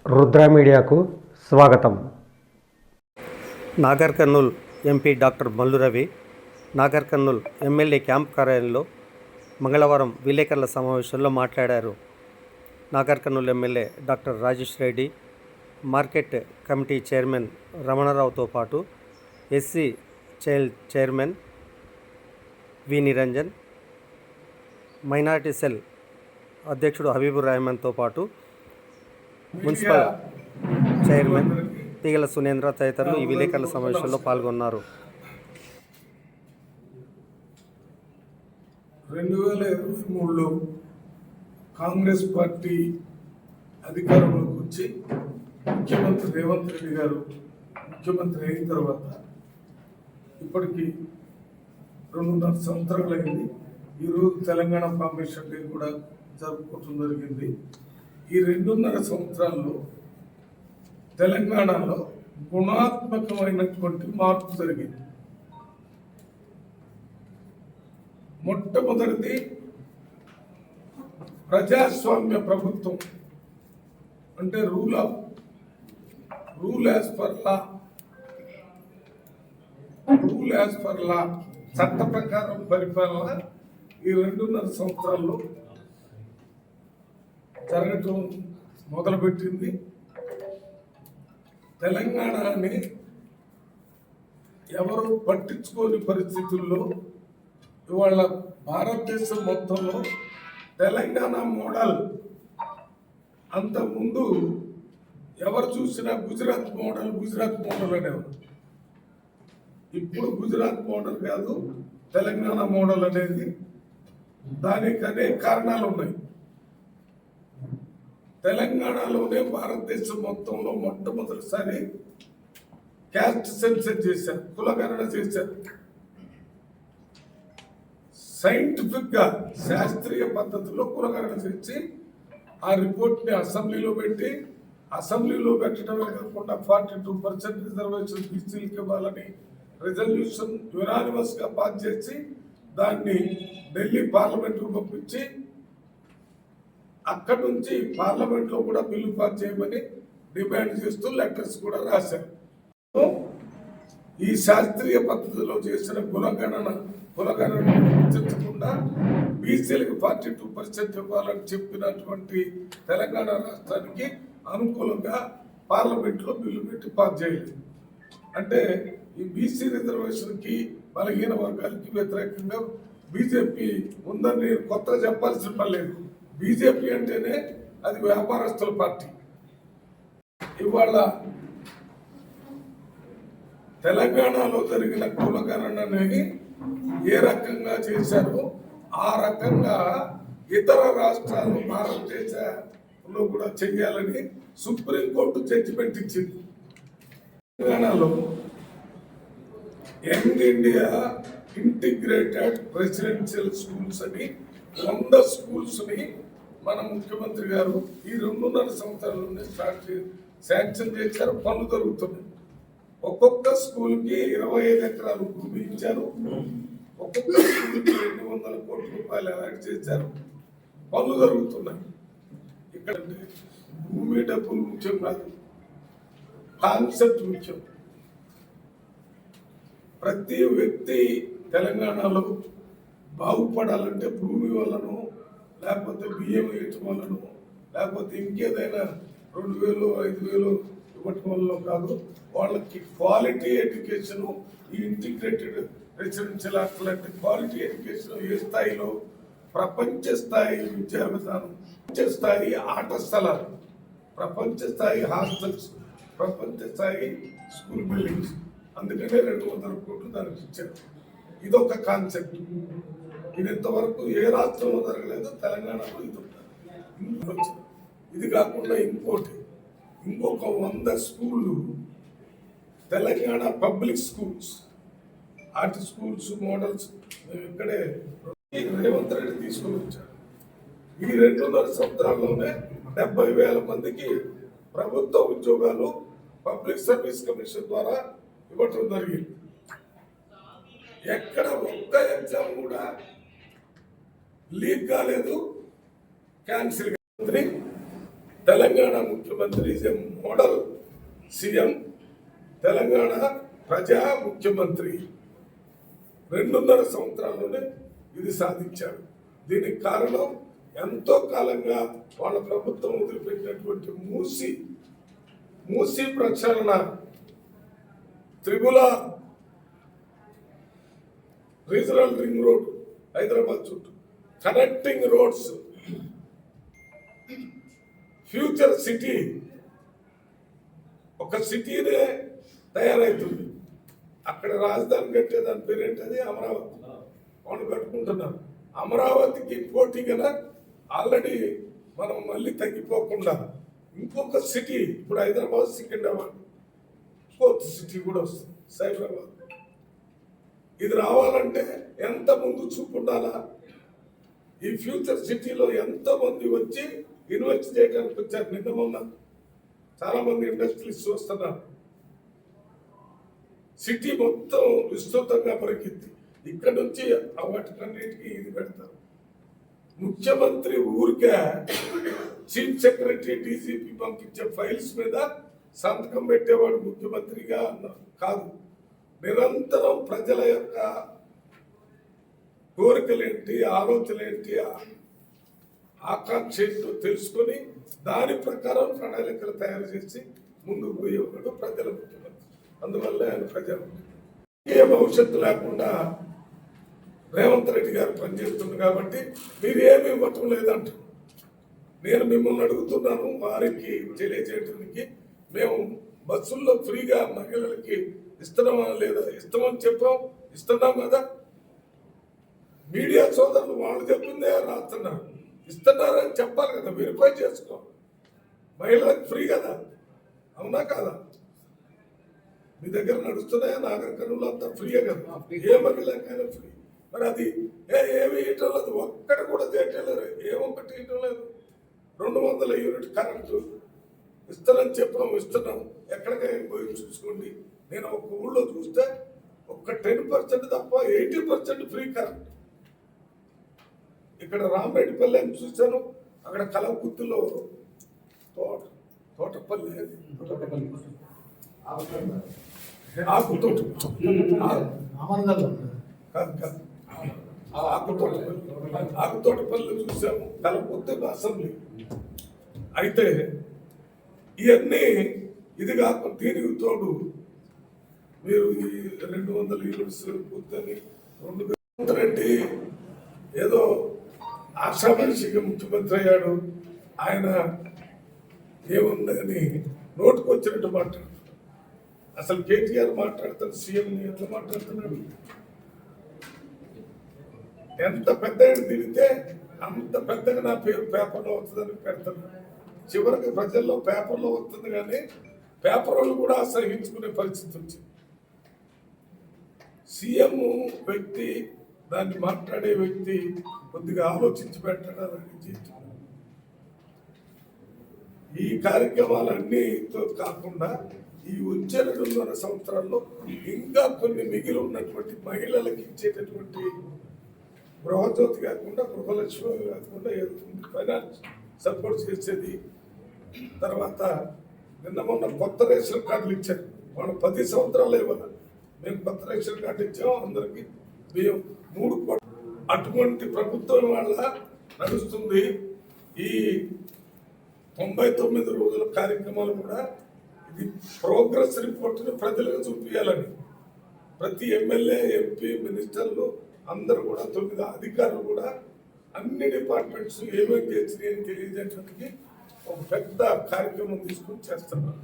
రుద్ర మీడియాకు స్వాగతం. Nagar Kurnool MP doctor Mallu Ravi Nagar Kurnool MLA camp కార్యాలయంలో మంగళవారం విలేకరుల సమావేశంలో మాట్లాడారు. Nagar Kurnool MLA doctor Rajesh Reddy, market committee chairman రమణారావుతో పాటు SC chairman V Niranjan, minority cell అధ్యక్షుడు హబీబుర్ రెహమాన్తో పాటు మున్సిపల్ చైర్మన్ తీగల సునేంద్ర తదితరులు ఈ విలేకరుల సమావేశంలో పాల్గొన్నారు. 2023లో కాంగ్రెస్ పార్టీ అధికారంలోకి వచ్చి ముఖ్యమంత్రి రేవంత్ రెడ్డి గారు ముఖ్యమంత్రి అయిన తర్వాత ఇప్పటికి 2.5 సంవత్సరాలు అయింది. ఈరోజు తెలంగాణ ఫార్మేషన్ డే కూడా జరుపుకోవడం జరిగింది. ఈ 2.5 సంవత్సరాల్లో తెలంగాణలో గుణాత్మకమైనటువంటి మార్పు జరిగింది. మొట్టమొదటిది ప్రజాస్వామ్య ప్రభుత్వం, అంటే రూల్ యాజ్ పర్ లా చట్ట ప్రకారం పరిపాలన ఈ 2.5 సంవత్సరాల్లో జరగటం మొదలుపెట్టింది. తెలంగాణని ఎవరు పట్టించుకోని పరిస్థితుల్లో ఇవాళ భారతదేశం మొత్తంలో తెలంగాణ మోడల్, అంతకుముందు ఎవరు చూసినా గుజరాత్ మోడల్ అనేవారు. ఇప్పుడు గుజరాత్ మోడల్ కాదు, తెలంగాణ మోడల్ అనేది. దానికి అనేక కారణాలు ఉన్నాయి. తెలంగాణలోనే భారతదేశం మొత్తంలో మొట్టమొదటిసారి క్యాస్ట్ సెన్సస్ చేశారు, కులగణన చేశారు. సైంటిఫిక్ గా శాస్త్రీయ పద్ధతిలో కులగణన చేసి ఆ రిపోర్ట్ని అసెంబ్లీలో పెట్టి, అసెంబ్లీలో పెట్టడమే కాకుండా 42% రిజర్వేషన్ బీసీలకు ఇవ్వాలని రిజల్యూషన్ యునానిమస్ గా పాస్ చేసి దాన్ని ఢిల్లీ పార్లమెంట్కు పంపించి అక్కడి నుంచి పార్లమెంట్లో కూడా బిల్లు పాస్ చేయమని డిమాండ్ చేస్తూ లెటర్స్ కూడా రాశారు. ఈ శాస్త్రీయ పద్ధతిలో చేసిన కులగణన గుర్తించకుండా బీసీలకు 42% ఇవ్వాలని చెప్పినటువంటి తెలంగాణ రాష్ట్రానికి అనుకూలంగా పార్లమెంట్లో బిల్లు పెట్టి పాస్ చేయలేదు. అంటే ఈ బీసీ రిజర్వేషన్కి బలహీన వర్గాలకి వ్యతిరేకంగా బీజేపీ ఉందని నేను కొత్తగా చెప్పాల్సిన పని లేదు. బీజేపీ అంటేనే అది వ్యాపారస్తుల పార్టీ. ఇవాళ తెలంగాణలో జరిగిన కులగణనని ఏ రకంగా చేశారో ఆ రకంగా ఇతర రాష్ట్రాలు భారతదేశంలో కూడా చేయాలని సుప్రీంకోర్టు జడ్జిమెంట్ ఇచ్చింది. తెలంగాణలో young India integrated residential schools అని 100 స్కూల్స్ని మన ముఖ్యమంత్రి గారు ఈ 2.5 సంవత్సరాల శాంక్షన్ చేశారు. పనులు జరుగుతున్నాయి. ఒక్కొక్క స్కూల్కి 25 ఎకరాలు భూమి ఇచ్చారు. ఒక్కొక్క స్కూల్కి 200 కోట్ల రూపాయలు అలాట్ చేశారు. పనులు జరుగుతున్నాయి. ఇక్కడ భూమి డబ్బులు ముఖ్యం కాదు, కాన్సెప్ట్ ముఖ్యం. ప్రతి వ్యక్తి తెలంగాణలో బాగుపడాలంటే భూమి వల్లనో, లేకపోతే బియ్యం వేయటం వల్లనో, లేకపోతే ఇంకేదైనా 2,000 5,000 ఇవ్వటం వల్ల కాదు. వాళ్ళకి క్వాలిటీ ఎడ్యుకేషను, ఈ ఇంటిగ్రేటెడ్ రెసిడెన్షియల్ అట్లాంటి క్వాలిటీ ఎడ్యుకేషన్ ఏ స్థాయిలో, ప్రపంచ స్థాయి విద్యా విధానం, ప్రపంచ స్థాయి ఆట స్థలాలు, ప్రపంచ స్థాయి హాస్టల్స్, ప్రపంచ స్థాయి స్కూల్ బిల్డింగ్స్. అందుకనే 200 కోట్లు దానికి ఇచ్చారు. ఇదొక కాన్సెప్ట్. ఇది ఇంతవరకు ఏ రాష్ట్రంలో జరగలేదు, తెలంగాణలో ఇది ఉంటుంది. ఇది కాకుండా ఇంకొక 100 స్కూళ్ళు Telangana public schools, art schools models ఇక్కడే రేవంత్ రెడ్డి తీసుకొని వచ్చారు. ఈ 2.5 సంవత్సరాల్లోనే 70,000 మందికి ప్రభుత్వ ఉద్యోగాలు పబ్లిక్ సర్వీస్ కమిషన్ ద్వారా ఇవ్వటం జరిగింది. ఎక్కడ ఒక్క ఎగ్జామ్ కూడా లీక్ కాలేదు, క్యాన్సిల్ తెలంగాణ ముఖ్యమంత్రి is a model CM. Telangana ప్రజా ముఖ్యమంత్రి 2.5 సంవత్సరాల్లోనే ఇది సాధించారు. దీనికి కారణం ఎంతో కాలంగా వాళ్ళ ప్రభుత్వం వదిలిపెట్టినటువంటి మూసి ప్రక్షాళన, త్రిపుల రీజనల్ రింగ్ రోడ్ హైదరాబాద్ చుట్టూ, కనెక్టింగ్ రోడ్స్, ఫ్యూచర్ సిటీ, ఒక సిటీనే తయారవుతుంది. అక్కడ రాజధాని కట్టే దాని పేరేంటది, అమరావతి. వాళ్ళు కట్టుకుంటున్నారు. అమరావతికి పోటీగా ఆల్రెడీ మనం మళ్ళీ తగ్గిపోకుండా ఇంకొక సిటీ, ఇప్పుడు హైదరాబాద్, సికింద్రాబాద్, 4th సిటీ కూడా వస్తుంది, సైబరాబాద్. ఇది రావాలంటే ఎంత ముందు చూపు ఉండాలా? ఈ ఫ్యూచర్ సిటీలో ఎంతో మంది వచ్చి ఇన్వెస్ట్ చేయడానికి వచ్చారు. నిన్న మొన్న చాలా మంది ఇండస్ట్రీస్ వస్తున్నారు. సిటీ మొత్తం విస్తృతంగా పరిగెత్తి ఇక్కడ నుంచి వాటికన్నిటికీ ఇది పెడతారు. ముఖ్యమంత్రి ఊరికే చీఫ్ సెక్రటరీ, డీజీపీ పంపించే ఫైల్స్ మీద సంతకం పెట్టేవాడు ముఖ్యమంత్రిగా కాదు. నిరంతరం ప్రజల యొక్క కోరికలేంటి, ఆలోచనలేంటి, ఆకాంక్ష ఏంటో తెలుసుకొని దాని ప్రకారం ప్రణాళికలు తయారు చేసి ముందుకు పోయేవాడు ప్రజల ముఖ్యమంత్రి. అందువల్ల ఆయన ప్రజలు ఏ భవిష్యత్తు లేకుండా రేవంత్ రెడ్డి గారు పనిచేస్తుంది కాబట్టి మీరు ఏమి ఇవ్వటం లేదంట. నేను మిమ్మల్ని అడుగుతున్నాను, వారికి తెలియజేయడానికి, మేము బస్సుల్లో ఫ్రీగా మహిళలకి ఇస్తున్నామా లేదా? ఇస్తామని చెప్పాం, ఇస్తున్నాం కదా. మీడియా సోదరులు వాళ్ళు చెప్పిందే రాస్తున్నారు. ఇస్తున్నారని చెప్పాలి కదా, వెరిఫై చేసుకో. మహిళలకు ఫ్రీ కదా, అవునా కాదా? మీ దగ్గర నడుస్తున్నాయా? నాగర్ కర్నూలు అంతా ఫ్రీయే కదా, ఏ మహిళకైనా ఫ్రీ. మరి అది ఏమి ఇవ్వటం లేదు, ఒక్కటి కూడా చేయటం, ఏమొక్కటి ఇవ్వటం లేదు. 200 యూనిట్ కరెంటు ఇస్తానని చెప్పాం, ఇస్తున్నాం. ఎక్కడికైనా పోయి చూసుకోండి. నేను ఒక ఊళ్ళో చూస్తే ఒక్క 10% తప్ప 80% ఫ్రీ కరెంట్. ఇక్కడ రామరెడ్డిపల్లి అని చూశాను, అక్కడ కలవకుర్తిలో తోటపల్లి ఆకుతోటపల్లి చూసాము, కలవకుర్తి అసెంబ్లీ. అయితే ఇవన్నీ ఇది కాకుండా దీనికి తోడు మీరు ఈ 200 యూనిట్స్ పూర్తని 2 రెడ్డి ఏదో ఆశామనిషిగా ముఖ్యమంత్రి అయ్యాడు. ఆయన ఏముందని నోటుకు వచ్చినట్టు మాట్లాడుతున్నాడు. అసలు కేటీఆర్ మాట్లాడతాడు, సీఎంని ఎట్లా మాట్లాడుతున్నాడు? ఎంత పెద్దగా తిరిగితే అంత పెద్దగా నా పేరు పేపర్లో వస్తుందని పెడతాను. చివరికి ప్రజల్లో పేపర్లో వస్తుంది, కానీ పేపర్ వాళ్ళు కూడా అసహించుకునే పరిస్థితి వచ్చింది. సీఎం వ్యక్తి, దాన్ని మాట్లాడే వ్యక్తి కొద్దిగా ఆలోచించి పెట్టడానికి చేస్తున్నారు. ఈ కార్యక్రమాలన్నీతో కాకుండా ఈ వచ్చే 2.5 సంవత్సరాల్లో ఇంకా కొన్ని మిగిలి ఉన్నటువంటి మహిళలకు ఇచ్చేటటువంటి గృహజ్యోతి కాకుండా, గృహలక్ష్మి కాకుండా, ఫైనాన్స్ సపోర్ట్ చేసేది. తర్వాత నిన్న మొన్న కొత్త రేషన్ కార్డులు ఇచ్చారు. వాళ్ళు 10 సంవత్సరాలు ఇవ్వాలి. మేము కొత్త రేషన్ కార్డు ఇచ్చాము, అందరికి బియ్యం 3 కోట్లు. అటువంటి ప్రభుత్వం వల్ల నడుస్తుంది. ఈ 99 రోజుల కార్యక్రమాలు కూడా ఇది ప్రోగ్రెస్ రిపోర్ట్ని ప్రజలకు చూపించాలని ప్రతి ఎమ్మెల్యే, ఎంపీ, మినిస్టర్లు అందరూ కూడా 9 అధికారులు కూడా అన్ని డిపార్ట్మెంట్స్ ఏమేమి చేసినాయని తెలియజేయడానికి ఒక పెద్ద కార్యక్రమం తీసుకొని చేస్తున్నారు.